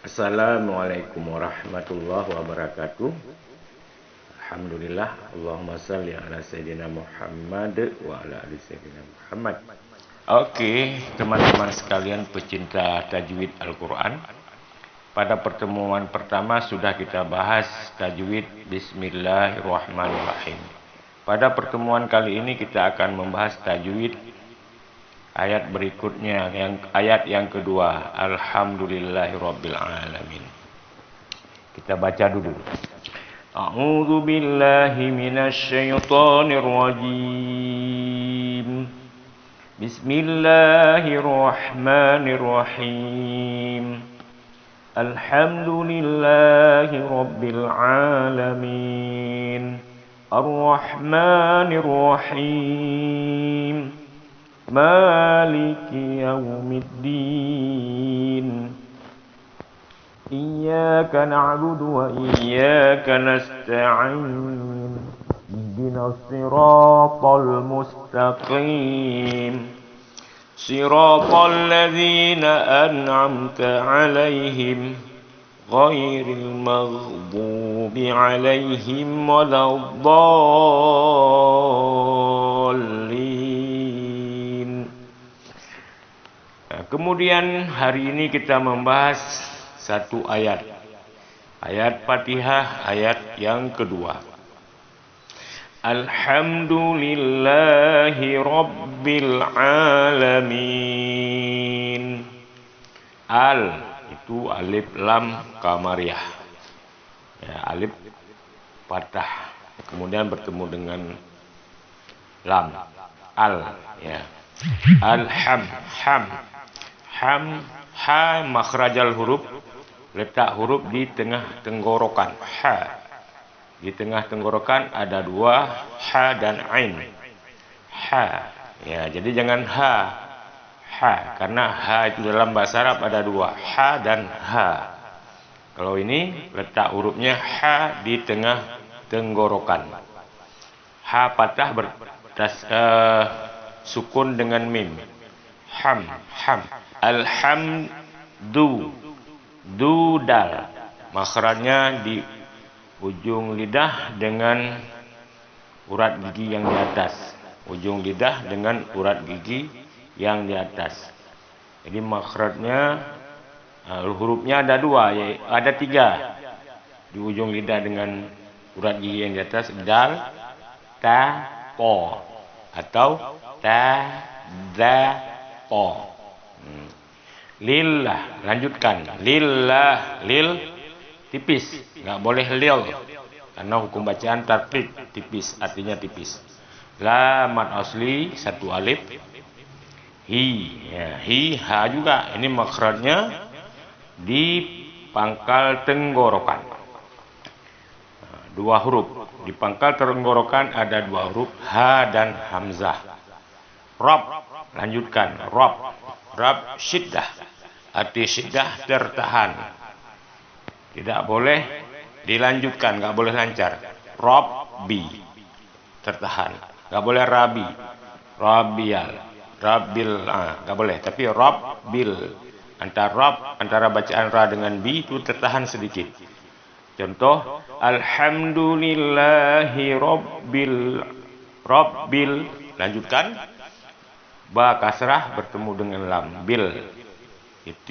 Assalamualaikum warahmatullahi wabarakatuh. Alhamdulillah. Allahumma salli ala Sayyidina Muhammad wa ala ali Sayyidina Muhammad. Oke, teman-teman sekalian pecinta tajwid Al-Quran. Pada pertemuan pertama sudah kita bahas tajwid Bismillahirrahmanirrahim. Pada pertemuan kali ini kita akan membahas tajwid ayat berikutnya, ayat yang kedua. Alhamdulillahirabbil alamin. Kita baca dulu. A'udzu billahi minasy syaithanir rajim. Bismillahirrahmanirrahim. Alhamdulillahirabbil alamin. Ar-Rahmanir-Rahim. Maliki yaumiddin. Iyyaka na'budu wa iyyaka nasta'in. Ihdinas siratal mustaqim. Siratal ladzina an'amta 'alaihim ghairil maghdubi 'alaihim waladdallin. Kemudian hari ini kita membahas satu ayat. Ayat Fatihah, ayat yang kedua. Alhamdulillahi rabbil alamin. Al itu alif lam qamariyah. Ya, alif fathah. Kemudian bertemu dengan lam. Al ya. Alham ham ha makhrajal huruf, letak huruf di tengah tenggorokan. Ha. Di tengah tenggorokan ada dua ha dan ain. Ha. Ya, jadi jangan ha. Ha, karena ha itu dalam bahasa Arab ada dua, ha dan ha. Kalau ini letak hurufnya ha di tengah tenggorokan. Ha patah sukun dengan mim. Ham. Alhamdu. Du dal. Makhrajnya di ujung lidah dengan urat gigi yang di atas. Ujung lidah dengan urat gigi yang di atas. Jadi makhrajnya hurufnya ada dua, ada tiga di ujung lidah dengan urat gigi yang di atas. Dal, ta, po, atau ta, za, po. Lillah, lanjutkan. Lillah, lil tipis, nggak boleh lil, karena hukum bacaan tartib, tipis, artinya tipis. La mad asli satu alif. Hi, ya, hi, ha juga. Ini makhrajnya di pangkal tenggorokan. Dua huruf di pangkal tenggorokan ada dua huruf ha dan hamzah. Rob, lanjutkan. Rob, rob syiddah, arti syiddah tertahan. Tidak boleh dilanjutkan, nggak boleh lancar. Robbi, tertahan. Nggak boleh rabi, rabial, rabil, nggak boleh. Tapi robbil, antara bacaan ra dengan bi itu tertahan sedikit. Contoh, alhamdulillahi rabbil, lanjutkan. Ba kasrah bertemu dengan lam, bil.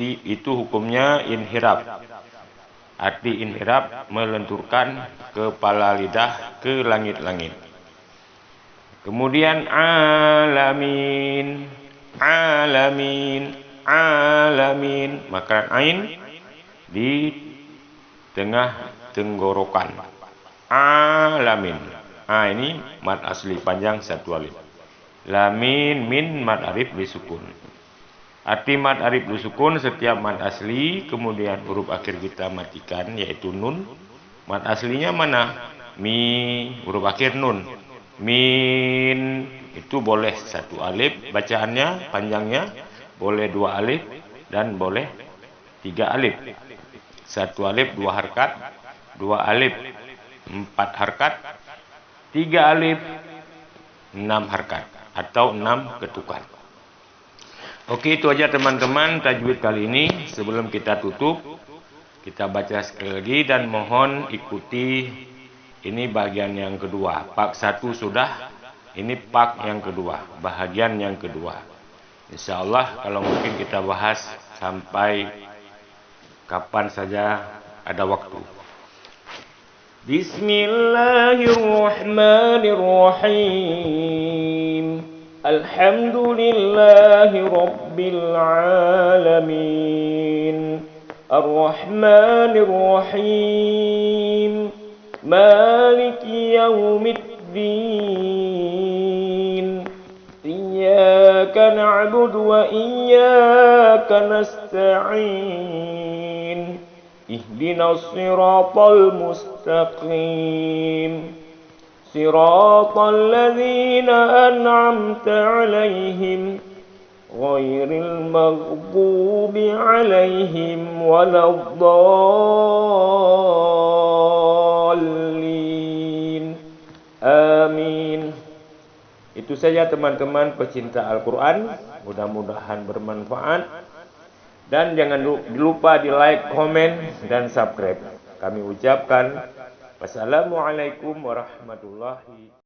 Itu hukumnya inhirab. Arti inhirab melenturkan kepala lidah ke langit-langit. Kemudian alamin, maka ain di tengah tenggorokan. Alamin. Ini mad asli panjang satu alif. Lamin, min, mad arif disukun. Arti mad arif disukun setiap mad asli, kemudian huruf akhir kita matikan, yaitu nun. Mad aslinya mana? Mi, huruf akhir nun. Min, itu boleh satu alif bacaannya, panjangnya. Boleh dua alif dan boleh tiga alif. Satu alif dua harkat, dua alif empat harkat, tiga alif 6 harkat atau 6 ketukan. Oke, itu aja teman-teman tajwid kali ini. Sebelum kita tutup, Kita baca sekali lagi dan mohon ikuti. Ini bagian yang kedua. Part 1 sudah. Ini part yang kedua, bahagian yang kedua. Insyaallah kalau mungkin kita bahas sampai kapan saja ada waktu. Bismillahirrahmanirrahim. Alhamdulillahi rabbil alamin. Ar-Rahmanir-Rahim. Maliki yaumiddin. Iyyaka na'budu wa iyyaka nasta'in. Ihdinas siratal mustaqim. Siratal ladzina an'amta 'alaihim ghairil maghdubi 'alaihim waladdallin. Amin. Itu saja teman-teman pecinta Al-Quran. Mudah-mudahan bermanfaat. Dan jangan lupa di like, komen, dan subscribe. Kami ucapkan wassalamualaikum warahmatullahi wabarakatuh.